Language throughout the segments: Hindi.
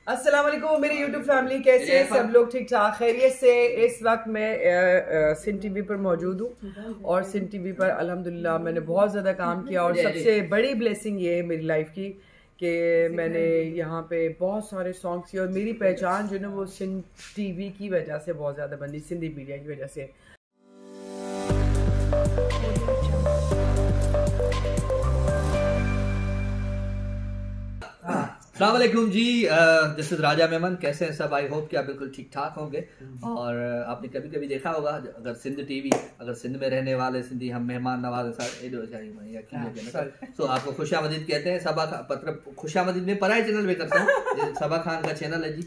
अस्सलाम वालेकुम मेरी यूट्यूब फैमिली, कैसे हैं सब लोग? ठीक ठाक खैरियत से। इस वक्त मैं सिन टीवी पर मौजूद हूँ और सिन टीवी पर अल्हम्दुलिल्लाह मैंने बहुत ज़्यादा काम किया और सबसे बड़ी ब्लेसिंग ये है मेरी लाइफ की कि मैंने यहाँ पे बहुत सारे सॉन्ग्स किए और मेरी पहचान जो है ना वो सिन टीवी की वजह से बहुत ज़्यादा बनी, सिंधी मीडिया की वजह से। अस्सलाम वालेकुम जी, दिस इज राजा मेमन। कैसे हैं सब? आई होप कि आप बिल्कुल ठीक ठाक होंगे। और आपने कभी कभी देखा होगा अगर सिंध टीवी, अगर सिंध में रहने वाले सिंधी हम मेहमान नवाज तो आपको खुशामदीद कहते हैं। सबा मतलब खुशामदीद में पराए चैनल में करता हूँ, सबा खान का चैनल है जी।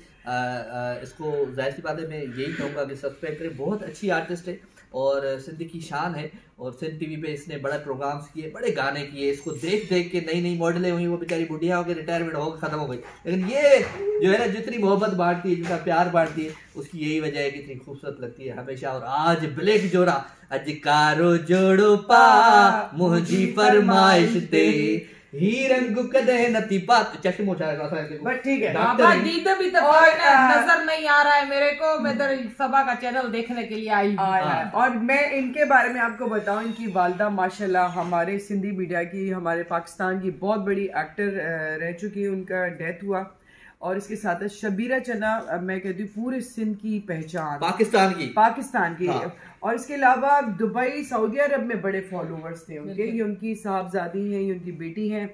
इसको जाहिर सी बात है मैं यही कहूँगा कि सब्सक्राइब करें। बहुत अच्छी आर्टिस्ट है और सिंध की शान है और सिंध टीवी पे इसने बड़े प्रोग्राम्स किए, बड़े गाने किए। इसको देख देख के नई नई मॉडलें हुई, वो बेचारी बुढ़िया होकर रिटायरमेंट होकर खत्म हो गई। लेकिन ये जो है ना जितनी मोहब्बत बांटती है, जितना प्यार बांटती है, उसकी यही वजह है कि इतनी खूबसूरत लगती है हमेशा। और आज ब्लैक जोड़ा अजकारो जोड़ो पा मुझी फरमाइश ते ही रंग कदे नती बात चश्मो चाहेगा बट ठीक है बाबा दीदा भी तो नजर नहीं आ रहा है मेरे को। मैं तो सबा का चैनल देखने के लिए आई और मैं इनके बारे में आपको बताऊं, इनकी वालदा माशाल्लाह हमारे सिंधी मीडिया की, हमारे पाकिस्तान की बहुत बड़ी एक्टर रह चुकी है। उनका डेथ हुआ और इसके साथ शबीरा चना, मैं कहती हूँ पूरे सिंध की पहचान, पाकिस्तान की हाँ। और इसके अलावा दुबई, सऊदी अरब में बड़े फॉलोवर्स थे उनके। ये उनकी साहबजादी हैं, ये उनकी बेटी हैं।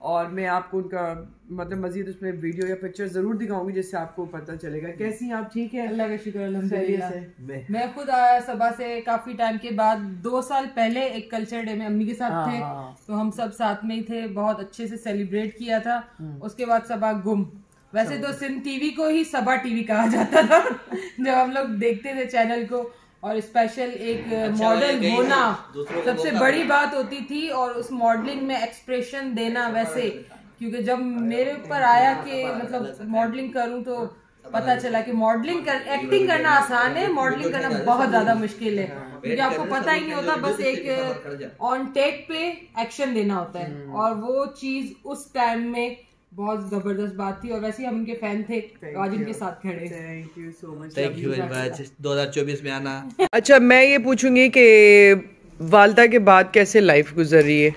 और मैं आपको उनका मतलब मजीद उसमें वीडियो या पिक्चर जरूर दिखाऊंगी जिससे आपको पता चलेगा। कैसी हैं आप? ठीक है, अल्लाह का शुक्र अल्हम्दुलिल्लाह। मैं खुद आया सबा से काफी टाइम के बाद। 2 साल पहले एक कल्चर डे में अम्मी के साथ थे, तो हम सब साथ में ही थे, बहुत अच्छे से सेलिब्रेट किया था। उसके बाद सबा गुम। वैसे तो सिंध टीवी को ही सबा टीवी कहा जाता था जब हम लोग देखते थे चैनल को। और स्पेशल एक मॉडल होना सबसे बड़ी बात होती थी और उस मॉडलिंग में एक्सप्रेशन देना। वैसे क्योंकि जब मेरे ऊपर आया कि मतलब मॉडलिंग करूं तो पता चला कि एक्टिंग करना आसान है, मॉडलिंग करना बहुत ज्यादा मुश्किल है। क्योंकि आपको पता ही नहीं होता, बस एक ऑन टेक पे एक्शन देना होता है। और वो चीज उस टाइम में बहुत जबरदस्त बात थी और वैसे हम उनके फैन थे, आज इनके साथ खड़े। Thank you so much, thank you very much. 2024 में आना। अच्छा, मैं ये पूछूंगी कि वालदा के बाद कैसे लाइफ गुजर रही है?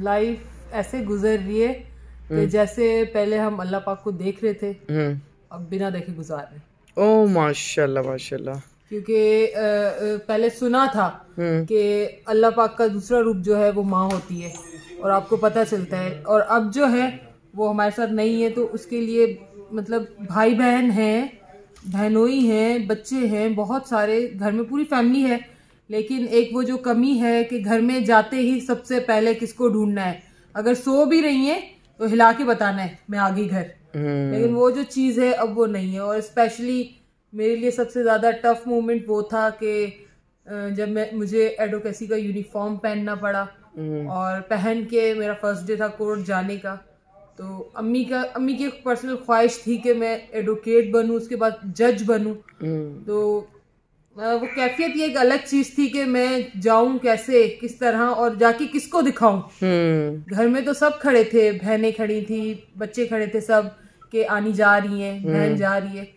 लाइफ ऐसे गुजर रही है कि जैसे पहले हम अल्लाह पाक को देख रहे थे, अब बिना देखे गुजार रहे। ओह माशाल्लाह माशाल्लाह। क्योंकि पहले सुना था कि अल्लाह पाक का दूसरा रूप जो है वो माँ होती है और आपको पता चलता है, और अब जो है वो हमारे साथ नहीं है। तो उसके लिए मतलब भाई बहन हैं, बहनोई हैं, बच्चे हैं, बहुत सारे घर में पूरी फैमिली है। लेकिन एक वो जो कमी है कि घर में जाते ही सबसे पहले किसको ढूंढना है। अगर सो भी रही है तो हिला के बताना है मैं आ गई घर। लेकिन वो जो चीज़ है अब वो नहीं है। और स्पेशली मेरे लिए सबसे ज़्यादा टफ मोमेंट वो था कि जब मुझे एडवोकेसी का यूनिफॉर्म पहनना पड़ा और पहन के मेरा फर्स्ट डे था कोर्ट जाने का। तो अम्मी की एक पर्सनल ख्वाहिश थी कि मैं एडवोकेट बनूं, उसके बाद जज बनूं। तो वो कैफियत ये एक अलग चीज थी कि मैं जाऊं कैसे, किस तरह और जाके किसको दिखाऊं। घर में तो सब खड़े थे, बहनें खड़ी थी, बच्चे खड़े थे, सब के आनी जा रही हैं, बहन जा रही है।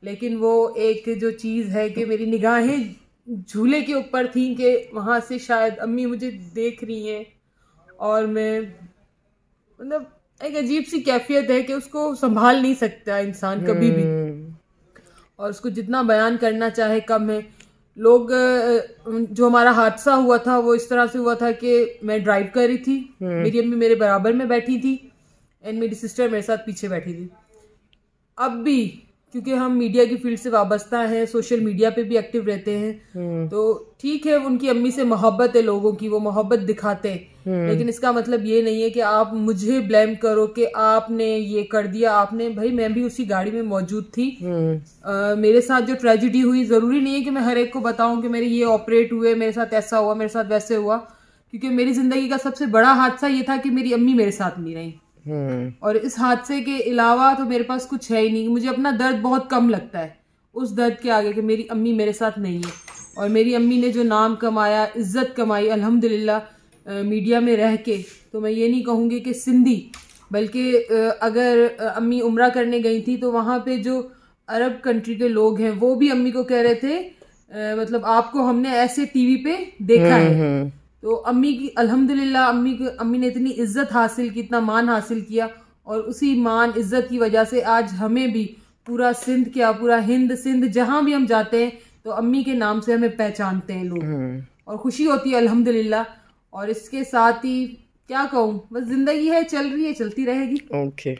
लेकिन वो एक जो चीज है कि मेरी निगाहें झूले के ऊपर थी कि वहां से शायद अम्मी मुझे देख रही हैं। और मैं मतलब एक अजीब सी कैफियत है कि उसको संभाल नहीं सकता इंसान कभी भी, और उसको जितना बयान करना चाहे कम है। लोग जो हमारा हादसा हुआ था वो इस तरह से हुआ था कि मैं ड्राइव कर रही थी, मेरी अम्मी मेरे बराबर में बैठी थी एंड मेरी सिस्टर मेरे साथ पीछे बैठी थी। अब भी क्योंकि हम मीडिया की फील्ड से वाबस्ता हैं, सोशल मीडिया पे भी एक्टिव रहते हैं, तो ठीक है उनकी अम्मी से मोहब्बत है लोगों की, वो मोहब्बत दिखाते हैं। लेकिन इसका मतलब ये नहीं है कि आप मुझे ब्लेम करो कि आपने ये कर दिया, आपने। भाई मैं भी उसी गाड़ी में मौजूद थी। मेरे साथ जो ट्रेजिडी हुई, जरूरी नहीं है कि मैं हर एक को बताऊं कि मेरे ये ऑपरेट हुए, मेरे साथ ऐसा हुआ, मेरे साथ वैसे हुआ। क्योंकि मेरी जिंदगी का सबसे बड़ा हादसा ये था कि मेरी अम्मी मेरे साथ नहीं रही। और इस हादसे के अलावा तो मेरे पास कुछ है ही नहीं। मुझे अपना दर्द बहुत कम लगता है उस दर्द के आगे कि मेरी अम्मी मेरे साथ नहीं है। और मेरी अम्मी ने जो नाम कमाया, इज्जत कमाई अल्हम्दुलिल्लाह मीडिया में रह के, तो मैं ये नहीं कहूँगी कि सिंधी बल्कि अगर अम्मी उम्रा करने गई थी तो वहाँ पे जो अरब कंट्री के लोग हैं वो भी अम्मी को कह रहे थे मतलब आपको हमने ऐसे टीवी पे देखा है। तो अम्मी की अल्हम्दुलिल्लाह अम्मी ने इतनी इज्जत हासिल की, इतना मान हासिल किया, और उसी मान इज्जत की वजह से आज हमें भी पूरा सिंध क्या पूरा हिंद सिंध जहाँ भी हम जाते हैं तो अम्मी के नाम से हमें पहचानते हैं लोग, और खुशी होती है अल्हम्दुलिल्लाह। और इसके साथ ही क्या कहूँ, बस जिंदगी है, चल रही है, चलती रहेगी। ओके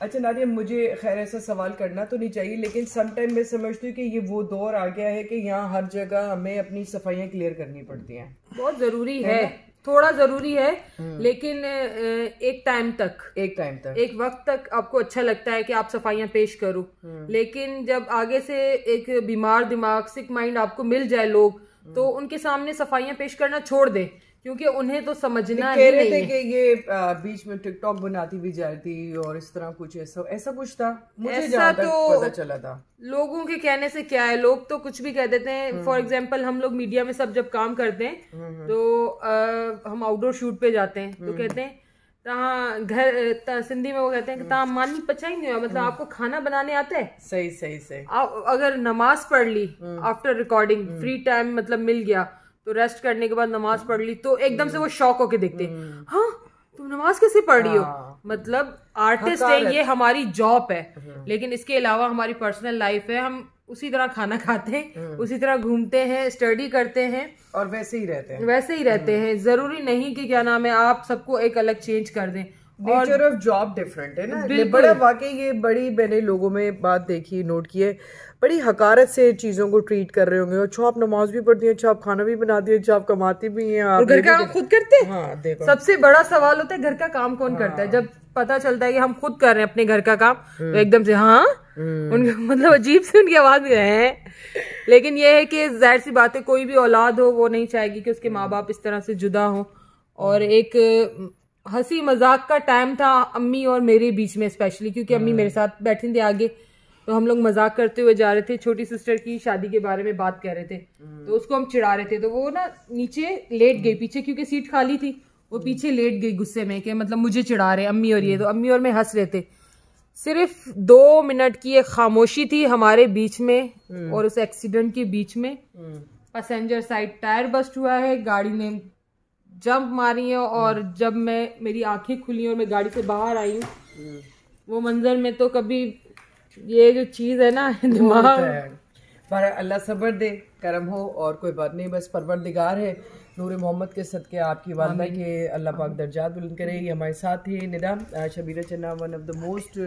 अच्छा नादिया, मुझे खैर ऐसा सवाल करना तो नहीं चाहिए, लेकिन सम टाइम मैं समझती हूँ कि ये वो दौर आ गया है कि यहाँ हर जगह हमें अपनी सफाइयाँ क्लियर करनी पड़ती हैं। बहुत जरूरी है, थोड़ा जरूरी है, लेकिन एक टाइम तक, एक वक्त तक आपको अच्छा लगता है कि आप सफाइयाँ पेश करो, लेकिन जब आगे से एक बीमार दिमाग, सिक माइंड आपको मिल जाए लोग, तो उनके सामने सफाइयाँ पेश करना छोड़ दें, क्योंकि उन्हें तो समझना ही नहीं है। कि ये बीच में टिकटॉक बनाती भी जा रही थी और इस तरह कुछ ऐसा कुछ था, मुझे जहाँ तक पता चला था। लोगों के कहने से क्या है, लोग तो कुछ भी कह देते हैं। फॉर एग्जांपल हम लोग मीडिया में सब जब काम करते हैं तो हम आउटडोर शूट पे जाते हैं तो कहते हैं घर सिंधी में वो कहते हैं कि ता मानी पचाई नहीं हुआ, मतलब आपको खाना बनाने आता है। सही आप अगर नमाज पढ़ ली आफ्टर रिकॉर्डिंग, फ्री टाइम मतलब मिल गया तो रेस्ट करने के बाद नमाज पढ़ ली, तो एकदम से वो शॉक होके देखते हैं, हाँ तुम नमाज कैसे पढ़ रही हो। मतलब आर्टिस्ट है, ये हमारी जॉब है, लेकिन इसके अलावा हमारी पर्सनल लाइफ है। हम उसी तरह खाना खाते हैं, उसी तरह घूमते हैं, स्टडी करते हैं और वैसे ही रहते हैं। जरूरी नहीं कि क्या नाम है आप सबको एक अलग चेंज कर दें। नेचर ऑफ जॉब डिफरेंट है ना, बड़ा वाकई ये बड़ी मैंने लोगों में बात देखी, नोट की है, बड़ी हकारत से चीजों को ट्रीट कर रहे होंगे। अच्छा आप नमाज भी पढ़ती हैं, अच्छा आप खाना भी बनाती हैं, अच्छा आप कमाती भी हैं, और घर का काम खुद करते हैं। हाँ, देखो सबसे बड़ा सवाल होता है घर का काम कौन करता है। जब पता चलता है कि हम खुद कर रहे हैं अपने घर का काम, तो एकदम से हाँ उनके मतलब अजीब से उनकी आवाज में है। लेकिन ये है कि जाहिर सी बात है, कोई भी औलाद हो वो नहीं चाहेगी कि उसके माँ बाप इस तरह से जुदा हो। और एक हंसी मजाक का टाइम था अम्मी और मेरे बीच में, स्पेशली क्योंकि अम्मी मेरे साथ बैठे थे आगे, तो हम लोग मजाक करते हुए जा रहे थे, छोटी सिस्टर की शादी के बारे में बात कर रहे थे, तो उसको हम चिढ़ा रहे थे, तो वो ना नीचे लेट गई पीछे, क्योंकि सीट खाली थी, वो पीछे लेट गई गुस्से में कि मतलब मुझे चिढ़ा रहे अम्मी और ये। तो अम्मी और मैं हंस रहे थे। सिर्फ 2 मिनट की एक खामोशी थी हमारे बीच में, और उस एक्सीडेंट के बीच में पैसेंजर साइड टायर बस्ट हुआ है, गाड़ी ने जंप मारी है, और जब मेरी आंखें खुली और मैं गाड़ी से बाहर आई हूँ, वो मंजर में तो कभी ये जो चीज है ना दिमाग, पर अल्लाह सब्र दे, करम हो, और कोई बात नहीं, बस परवरदिगार है नूर मोहम्मद के सदके आपकी वालदा के अल्लाह पाक दर्जात बुलंद करे। ये हमारे साथ थी निदा शबीरा चन्ना, one of the most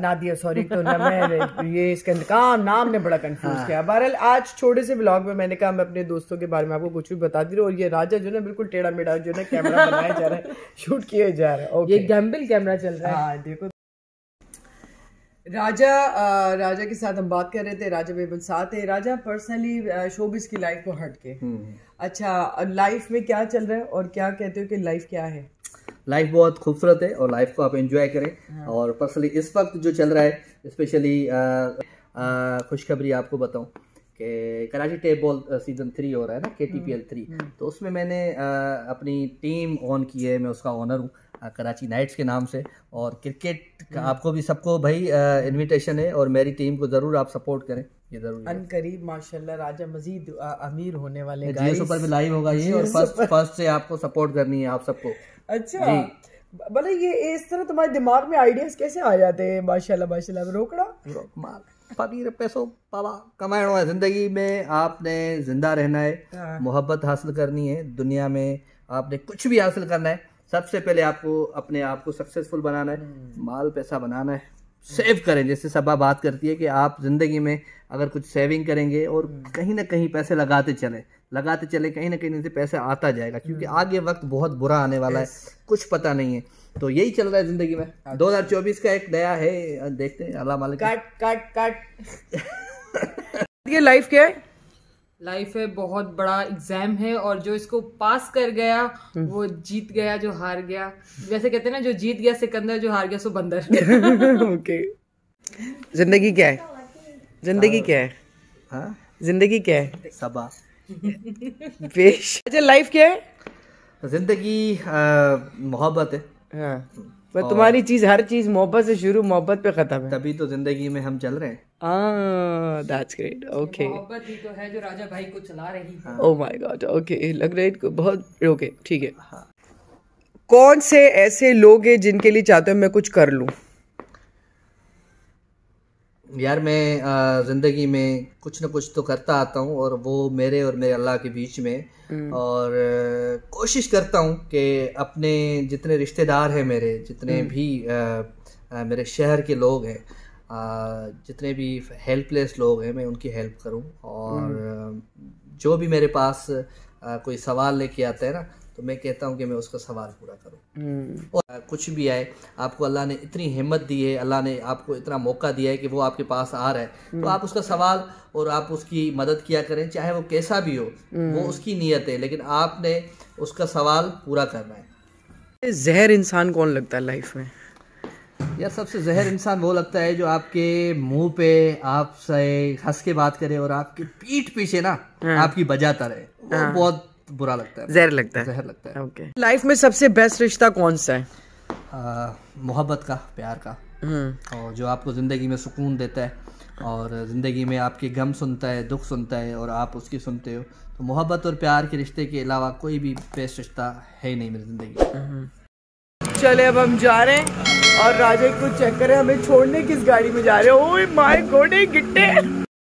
Nadia, sorry तो मैं ये इसका नाम ने बड़ा कंफ्यूज किया। बहरहाल आज छोटे से व्लॉग में मैंने कहा मैं अपने दोस्तों के बारे में आपको कुछ भी बताती रहूं, और ये राजा जो ना बिल्कुल टेढ़ा मेढ़ा जो ना कैमरा बनाया जा रहा है, शूट किया जा रहा है, ये गैम्बल कैमरा चल रहा है। हाँ देखो राजा के साथ हम बात कर रहे थे, राजा बेबन साथ है। राजा पर्सनली शोबिस की लाइफ को हट के, अच्छा लाइफ में क्या चल रहा है और क्या कहते हो कि लाइफ क्या है? लाइफ बहुत खूबसूरत है और लाइफ को आप एंजॉय करें। हाँ। और पर्सनली इस वक्त जो चल रहा है, स्पेशली खुशखबरी आपको बताऊं कि कराची टेप बॉल सीजन 3 हो रहा है ना, KTPL 3, तो उसमें मैंने अपनी टीम ऑन की है, मैं उसका ऑनर हूँ कराची नाइट्स के नाम से। और क्रिकेट आपको भी सबको भाई इनविटेशन है, और मेरी टीम को ज़रूर आप सपोर्ट करें, ये जरूर अनकरीब माशाल्लाह राजा मजीद अमीर होने वाले जियो सुपर में लाइव होगा ये, और फर्स्ट से आपको सपोर्ट करनी है आप सबको। अच्छा भले ये इस तरह तुम्हारे दिमाग में आइडियाज कैसे आ जाते हैं? माशाल्लाह माशाल्लाह। रोकड़ा फकीर पैसों पावा कमाना है, जिंदगी में आपने जिंदा रहना है, मोहब्बत हासिल करनी है, दुनिया में आपने कुछ भी हासिल करना है, सबसे पहले आपको अपने आप को सक्सेसफुल बनाना है, माल पैसा बनाना है, सेव करें। जैसे सबा बात करती है कि आप जिंदगी में अगर कुछ सेविंग करेंगे और कहीं ना कहीं पैसे लगाते चले कहीं ना कहीं से पैसा आता जाएगा, क्योंकि आगे वक्त बहुत बुरा आने वाला है, कुछ पता नहीं है। तो यही चल रहा है जिंदगी में। 2024 का एक नया है, देखते हैं अल्लाह मालिक। काट ये लाइफ क्या है? लाइफ है बहुत बड़ा एग्जाम है, और जो इसको पास कर गया वो जीत गया, जो हार गया वैसे कहते हैं ना, जो जीत गया सिकंदर, जो हार गया सो बंदर। ओके जिंदगी क्या है? जिंदगी क्या है? हाँ जिंदगी क्या है? सबा पेश। अच्छा लाइफ क्या है? जिंदगी मोहब्बत है। हाँ पर तुम्हारी चीज, हर चीज मोहब्बत से शुरू, मोहब्बत पे खत्म है। तभी तो जिंदगी में हम चल रहे हैं। That's great. ओके, मोहब्बत ही तो है जो राजा भाई को चला रही है। Oh my God. ओके, लग रहा है बहुत। ओके ठीक है। कौन से ऐसे लोग हैं जिनके लिए चाहते हो मैं कुछ कर लूं? यार मैं ज़िंदगी में कुछ ना कुछ तो करता आता हूँ, और वो मेरे और मेरे अल्लाह के बीच में। और कोशिश करता हूँ कि अपने जितने रिश्तेदार हैं मेरे, जितने भी मेरे शहर के लोग हैं, जितने भी हेल्पलेस लोग हैं, मैं उनकी हेल्प करूँ। और जो भी मेरे पास कोई सवाल लेके आता है ना, तो मैं कहता हूँ कि मैं उसका सवाल पूरा करूँ। और कुछ भी आए, आपको अल्लाह ने इतनी हिम्मत दी है, अल्लाह ने आपको इतना मौका दिया है कि वो आपके पास आ रहा है, तो आप उसका सवाल और आप उसकी मदद किया करें, चाहे वो कैसा भी हो। वो उसकी नीयत है, लेकिन आपने उसका सवाल पूरा करना है। जहर इंसान कौन लगता है लाइफ में? यार सबसे जहर इंसान वो लगता है जो आपके मुंह पे आपसे हंस के बात करे और आपके पीठ पीछे ना आपकी बजाता रहे, वो बहुत बुरा लगता है, जहर लगता है। जहर लगता है। ओके। लाइफ में सबसे बेस्ट रिश्ता कौन सा है? मोहब्बत का, प्यार का, और जो आपको ज़िंदगी में सुकून देता है और ज़िंदगी में आपके गम सुनता है, दुख सुनता है और आप उसकी सुनते हो। तो मोहब्बत और प्यार के रिश्ते के अलावा कोई भी बेस्ट रिश्ता है ही नहीं मेरी ज़िंदगी में। चले अब हम जा रहे हैं और राजा को चेक करें हमें छोड़ने किस गाड़ी में जा रहे हैं। ओए माय गॉड, गिट्टे।